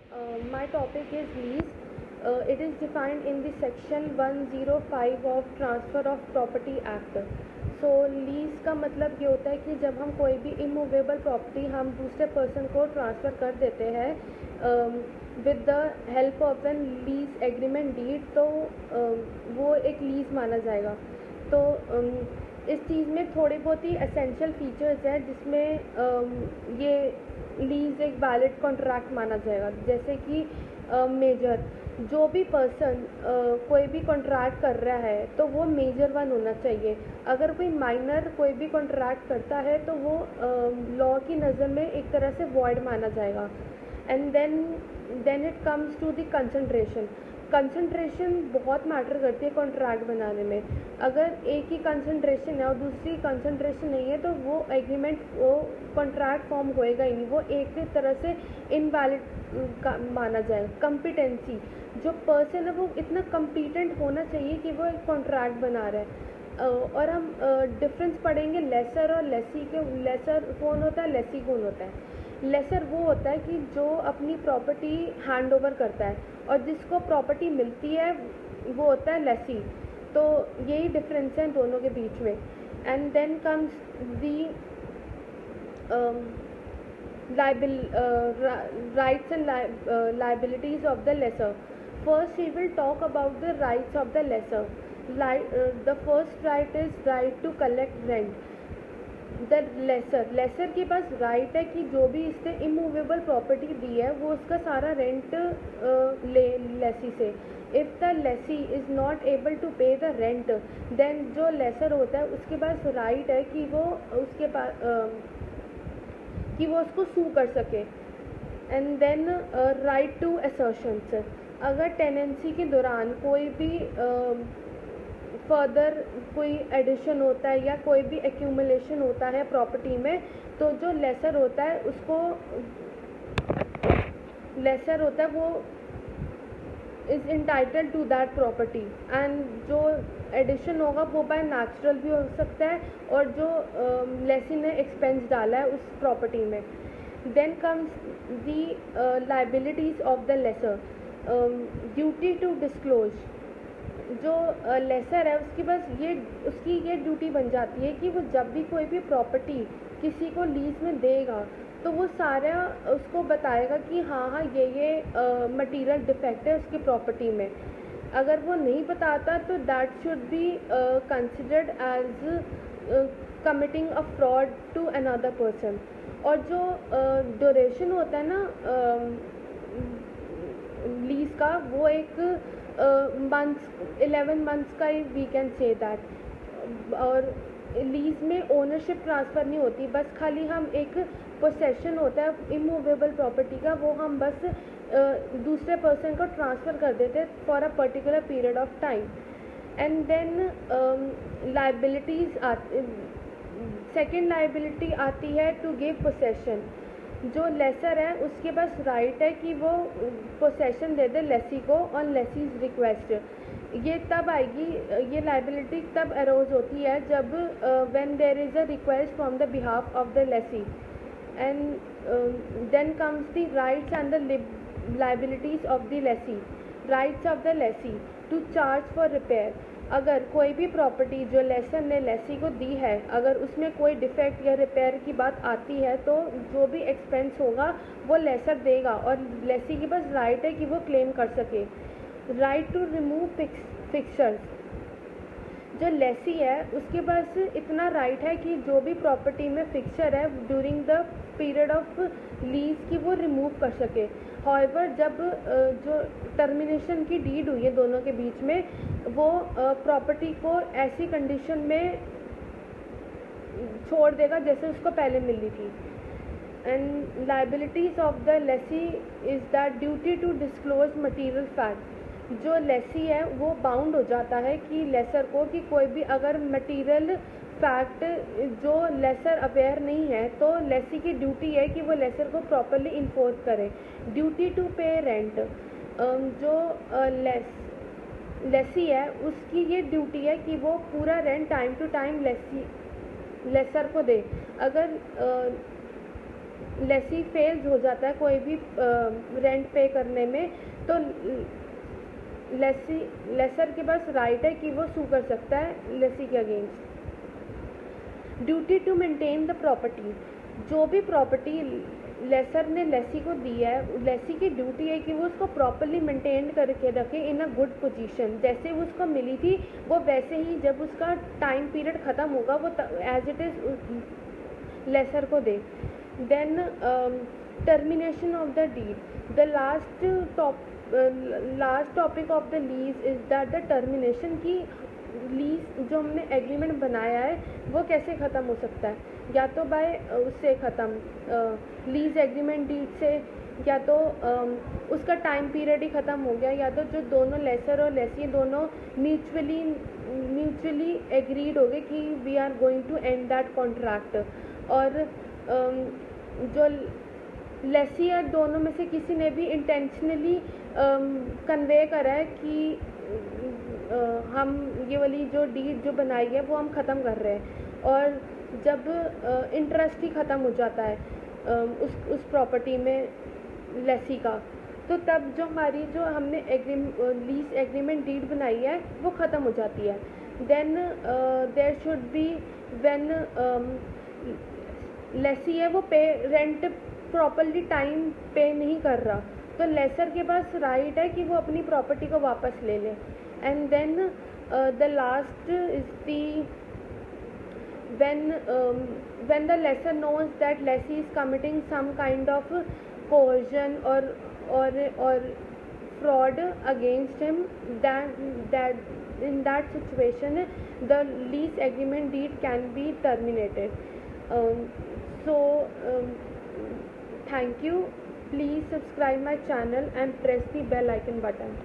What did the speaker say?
My topic is lease. It is defined in the section 105 of Transfer of Property Act. So lease का मतलब ये होता है कि जब हम कोई भी इमूवेबल प्रॉपर्टी हम दूसरे पर्सन को ट्रांसफ़र कर देते हैं with the help of an lease agreement deed, तो वो एक लीज़ माना जाएगा। तो इस चीज़ में थोड़ी बहुत ही एसेंशियल फीचर्स हैं जिसमें ये लीज़ एक वैलिड कॉन्ट्रैक्ट माना जाएगा। जैसे कि मेजर, जो भी पर्सन कोई भी कॉन्ट्रैक्ट कर रहा है तो वो मेजर वन होना चाहिए। अगर कोई माइनर कोई भी कॉन्ट्रैक्ट करता है तो वो लॉ की नज़र में एक तरह से वॉइड माना जाएगा। And then it comes to the concentration. Concentration बहुत मैटर करती है कॉन्ट्रैक्ट बनाने में। अगर एक ही कंसंट्रेशन है और दूसरी कंसंट्रेशन नहीं है तो वो एग्रीमेंट, वो कॉन्ट्रैक्ट फॉर्म होएगा ही नहीं, वो एक तरह से इनवैलिड माना जाएगा। कम्पिटेंसी, जो पर्सन है वो इतना कम्पिटेंट होना चाहिए कि वो एक कॉन्ट्रैक्ट बना रहा है। और हम डिफरेंस पढ़ेंगे लेसर और लेसी के। लेसर कौन होता है, लेसी कौन होता है। लेसर वो होता है कि जो अपनी प्रॉपर्टी हैंड ओवर करता है, और जिसको प्रॉपर्टी मिलती है वो होता है लेसी। तो यही डिफरेंस है दोनों के बीच में। And then comes the rights and liabilities of the lesser. First, we will talk about the rights of the lesser. The first right is right to collect rent. The lessor के पास right है कि जो भी इसने immovable property दी है वो उसका सारा रेंट ले लेसी से। If the lessee is not able to pay the rent, then जो लेसर होता है उसके पास राइट है कि वो उसके पास कि वो उसको सू कर सके। And then right to assertions. अगर टेनेंसी के दौरान कोई भी फर्दर कोई एडिशन होता है या कोई भी एक्यूमुलेशन होता है प्रॉपर्टी में, तो जो लेसर होता है वो is entitled to that property. And जो एडिशन होगा वो बाय नेचुरल भी हो सकता है और जो लेसी ने एक्सपेंस डाला है उस प्रॉपर्टी में। Then comes the liabilities of the lessor. Duty to disclose. जो लेसर है उसकी ये ड्यूटी बन जाती है कि वो जब भी कोई भी प्रॉपर्टी किसी को लीज में देगा तो वो सारा उसको बताएगा कि हाँ ये मटीरियल डिफेक्ट है उसकी प्रॉपर्टी में। अगर वो नहीं बताता तो that should be considered as committing a fraud to another person. और जो ड्यूरेशन होता है ना लीज का, वो एक मंथ्स 11 मंथ्स का वी कैन से दैट। और लीज में ओनरशिप ट्रांसफ़र नहीं होती, बस खाली हम एक पोसेशन होता है इमूवेबल प्रॉपर्टी का, वो हम बस दूसरे पर्सन को ट्रांसफ़र कर देते हैं for a particular period of time. And then liabilities second liability आती है टू गिव पोसेशन। जो लेसर है उसके पास राइट है कि वो पोसेशन दे दे लेसी को ऑन लेसीज रिक्वेस्ट। ये तब आएगी, ये लाइबिलिटी तब अरोज होती है जब when there is a request from the behalf of the lessee. And then comes the rights and the liabilities of the lessee. Rights of the lessee to charge for repair. अगर कोई भी property जो laser ने लेसी को दी है, अगर उसमें कोई डिफेक्ट या रिपेयर की बात आती है तो जो भी एक्सपेंस होगा वो लेसर देगा और लेसी के पास राइट है कि वो क्लेम कर सके। Right to remove fixtures. जो लेसी है उसके पास इतना राइट है कि जो भी प्रॉपर्टी में फिक्सचर है during the period of lease की वो रिमूव कर सके। हाउएवर जब जो टर्मिनेशन की डीड हुई है दोनों के बीच में, वो प्रॉपर्टी को ऐसी कंडीशन में छोड़ देगा जैसे उसको पहले मिली थी। And liabilities of the lessee is that duty to disclose material fact. जो लेसी है वो बाउंड हो जाता है कि लेसर को कि कोई भी अगर मटीरियल फैक्ट जो लेसर अवेयर नहीं है तो लेसी की ड्यूटी है कि वो लेसर को प्रॉपरली इन्फोर्स करे। ड्यूटी टू पे रेंट। जो लेसी है उसकी ये ड्यूटी है कि वो पूरा rent time to time lessor को दे। अगर लेसी फेल्स हो जाता है कोई भी रेंट पे करने में, तो लेसर के पास राइट है कि वो सू कर सकता है लेसी के against. Duty to maintain the property, जो भी प्रॉपर्टी लेसर ने लेसी को दी है, लेसी की ड्यूटी है कि वो उसको प्रॉपरली मेंटेन करके रखे इन अ गुड पोजीशन। जैसे वो उसको मिली थी वो वैसे ही जब उसका टाइम पीरियड ख़त्म होगा वो एज इट इज़ लेसर को दे। Then termination of the deed, the last topic of the lease is that the termination की लीज जो हमने एग्रीमेंट बनाया है वो कैसे ख़त्म हो सकता है, या तो बाय उससे ख़त्म लीज एग्रीमेंट डीड से, या तो उसका टाइम पीरियड ही ख़त्म हो गया, या तो जो दोनों लेसर और लेसी दोनों म्यूचुअली एग्रीड हो गए कि we are going to end that contract, और जो लेसी और दोनों में से किसी ने भी इंटेंशनली कन्वे करा है कि हम ये वाली जो डीड जो बनाई है वो हम ख़त्म कर रहे हैं, और जब इंटरेस्ट ही ख़त्म हो जाता है उस प्रॉपर्टी में लेसी का, तो तब जो हमारी जो हमने लीज एग्रीमेंट डीड बनाई है वो ख़त्म हो जाती है। Then there should be when lessee है वो पे रेंट प्रॉपरली टाइम पे नहीं कर रहा, तो लेसर के पास राइट है कि वो अपनी प्रॉपर्टी को वापस ले ले। And then the last is the when the lesser knows that lessee is committing some kind of coercion or fraud against him, that in that situation the lease agreement deed can be terminated. So thank you, please subscribe my channel and press the bell icon button.